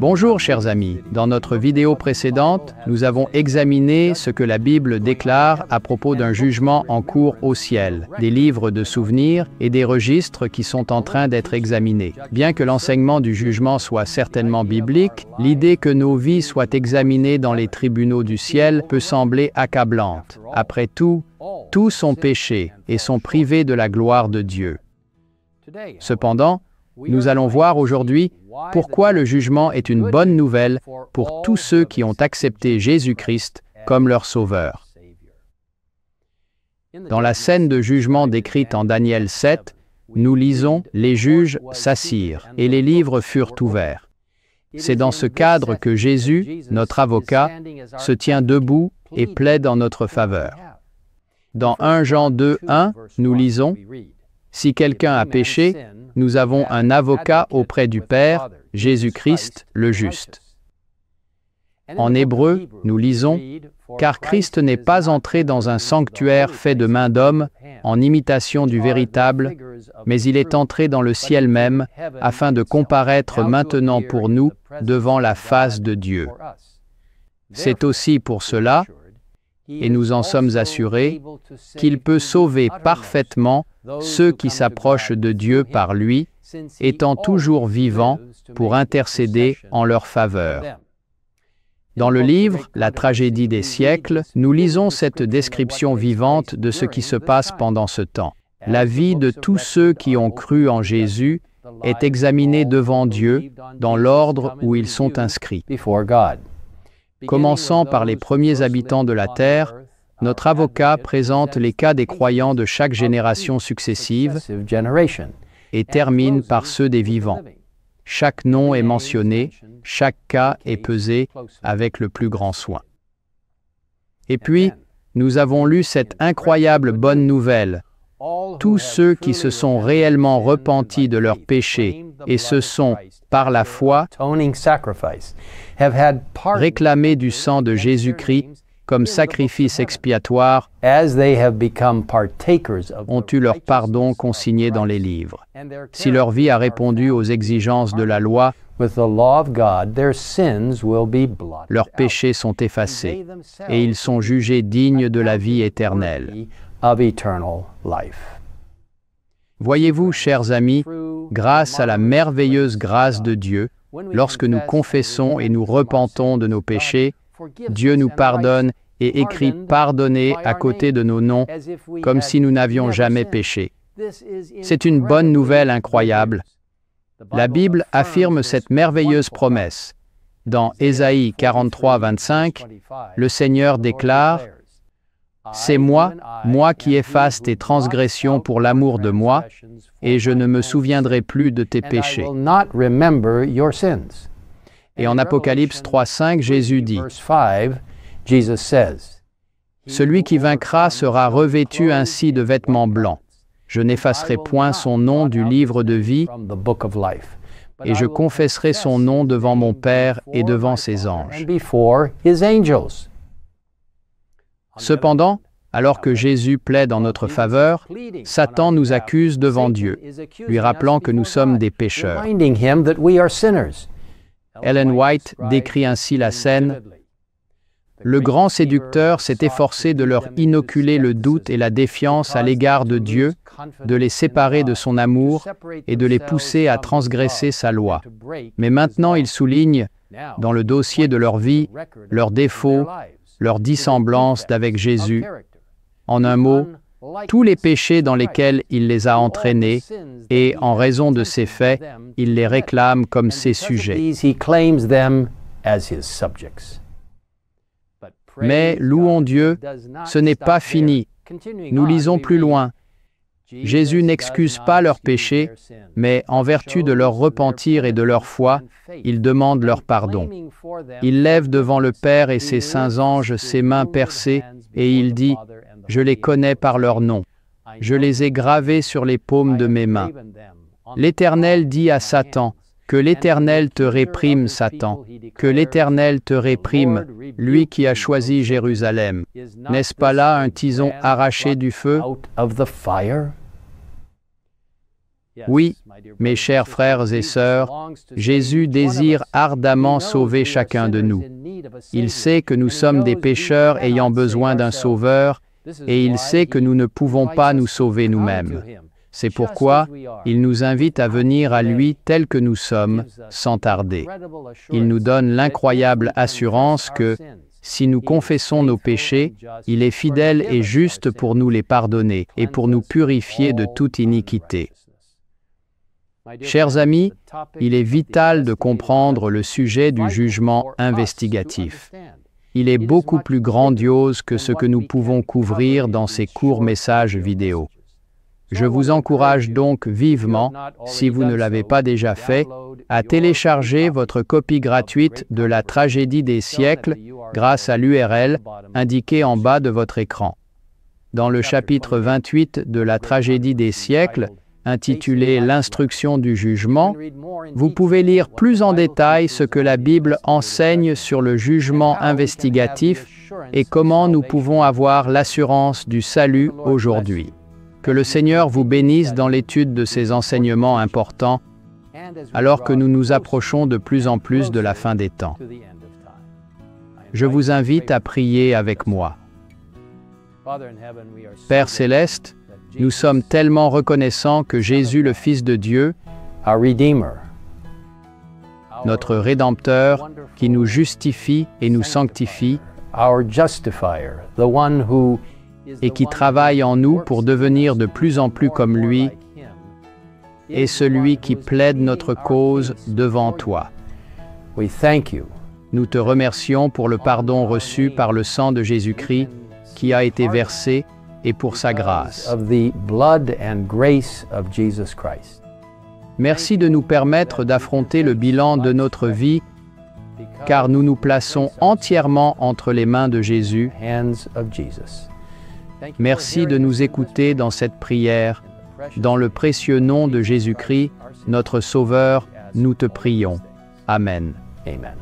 Bonjour chers amis, dans notre vidéo précédente, nous avons examiné ce que la Bible déclare à propos d'un jugement en cours au ciel, des livres de souvenirs et des registres qui sont en train d'être examinés. Bien que l'enseignement du jugement soit certainement biblique, l'idée que nos vies soient examinées dans les tribunaux du ciel peut sembler accablante. Après tout, tous ont péché et sont privés de la gloire de Dieu. Cependant, nous allons voir aujourd'hui pourquoi le jugement est une bonne nouvelle pour tous ceux qui ont accepté Jésus-Christ comme leur sauveur. Dans la scène de jugement décrite en Daniel 7, nous lisons « Les juges s'assirent et les livres furent ouverts ». C'est dans ce cadre que Jésus, notre avocat, se tient debout et plaide en notre faveur. Dans 1 Jean 2, 1, nous lisons « Si quelqu'un a péché, nous avons un avocat auprès du Père, Jésus-Christ, le juste. » En hébreu, nous lisons « Car Christ n'est pas entré dans un sanctuaire fait de main d'homme, en imitation du véritable, mais il est entré dans le ciel même, afin de comparaître maintenant pour nous devant la face de Dieu. » C'est aussi pour cela, et nous en sommes assurés, qu'il peut sauver parfaitement ceux qui s'approchent de Dieu par lui, étant toujours vivant pour intercéder en leur faveur. Dans le livre « La tragédie des siècles », nous lisons cette description vivante de ce qui se passe pendant ce temps. La vie de tous ceux qui ont cru en Jésus est examinée devant Dieu dans l'ordre où ils sont inscrits. Commençant par les premiers habitants de la terre, notre avocat présente les cas des croyants de chaque génération successive et termine par ceux des vivants. Chaque nom est mentionné, chaque cas est pesé avec le plus grand soin. Et puis, nous avons lu cette incroyable bonne nouvelle. Tous ceux qui se sont réellement repentis de leurs péchés et se sont, par la foi, réclamés du sang de Jésus-Christ comme sacrifice expiatoire, ont eu leur pardon consigné dans les livres. Si leur vie a répondu aux exigences de la loi, leurs péchés sont effacés et ils sont jugés dignes de la vie éternelle. Voyez-vous, chers amis, grâce à la merveilleuse grâce de Dieu, lorsque nous confessons et nous repentons de nos péchés, Dieu nous pardonne et écrit « pardonner » à côté de nos noms, comme si nous n'avions jamais péché. C'est une bonne nouvelle incroyable. La Bible affirme cette merveilleuse promesse. Dans Ésaïe 43, 25, le Seigneur déclare « C'est moi, moi qui efface tes transgressions pour l'amour de moi, et je ne me souviendrai plus de tes péchés. » Et en Apocalypse 3, 5, Jésus dit « Celui qui vaincra sera revêtu ainsi de vêtements blancs. Je n'effacerai point son nom du livre de vie, et je confesserai son nom devant mon Père et devant ses anges. » Cependant, alors que Jésus plaide en notre faveur, Satan nous accuse devant Dieu, lui rappelant que nous sommes des pécheurs. Ellen White décrit ainsi la scène. Le grand séducteur s'est efforcé de leur inoculer le doute et la défiance à l'égard de Dieu, de les séparer de son amour et de les pousser à transgresser sa loi. Mais maintenant il souligne, dans le dossier de leur vie, leurs défauts, leur dissemblance d'avec Jésus. En un mot, tous les péchés dans lesquels il les a entraînés, et en raison de ces faits, il les réclame comme ses sujets. Mais, louons Dieu, ce n'est pas fini. Nous lisons plus loin. Jésus n'excuse pas leurs péchés, mais en vertu de leur repentir et de leur foi, il demande leur pardon. Il lève devant le Père et ses saints anges ses mains percées, et il dit « Je les connais par leur nom. Je les ai gravés sur les paumes de mes mains. » L'Éternel dit à Satan, « Que l'Éternel te réprime, Satan, que l'Éternel te réprime, lui qui a choisi Jérusalem. N'est-ce pas là un tison arraché du feu? » Oui, mes chers frères et sœurs, Jésus désire ardemment sauver chacun de nous. Il sait que nous sommes des pécheurs ayant besoin d'un sauveur, et il sait que nous ne pouvons pas nous sauver nous-mêmes. C'est pourquoi il nous invite à venir à lui tels que nous sommes, sans tarder. Il nous donne l'incroyable assurance que, si nous confessons nos péchés, il est fidèle et juste pour nous les pardonner et pour nous purifier de toute iniquité. Chers amis, il est vital de comprendre le sujet du jugement investigatif. Il est beaucoup plus grandiose que ce que nous pouvons couvrir dans ces courts messages vidéo. Je vous encourage donc vivement, si vous ne l'avez pas déjà fait, à télécharger votre copie gratuite de la Tragédie des siècles grâce à l'URL indiquée en bas de votre écran. Dans le chapitre 28 de la Tragédie des siècles, intitulé « L'instruction du jugement », vous pouvez lire plus en détail ce que la Bible enseigne sur le jugement investigatif et comment nous pouvons avoir l'assurance du salut aujourd'hui. Que le Seigneur vous bénisse dans l'étude de ces enseignements importants, alors que nous nous approchons de plus en plus de la fin des temps. Je vous invite à prier avec moi. Père céleste, nous sommes tellement reconnaissants que Jésus, le Fils de Dieu, notre Rédempteur, qui nous justifie et nous sanctifie, et qui travaille en nous pour devenir de plus en plus comme lui, est celui qui plaide notre cause devant toi. Nous te remercions pour le pardon reçu par le sang de Jésus-Christ qui a été versé et pour sa grâce. Merci de nous permettre d'affronter le bilan de notre vie, car nous nous plaçons entièrement entre les mains de Jésus. Merci de nous écouter dans cette prière. Dans le précieux nom de Jésus-Christ, notre Sauveur, nous te prions. Amen. Amen.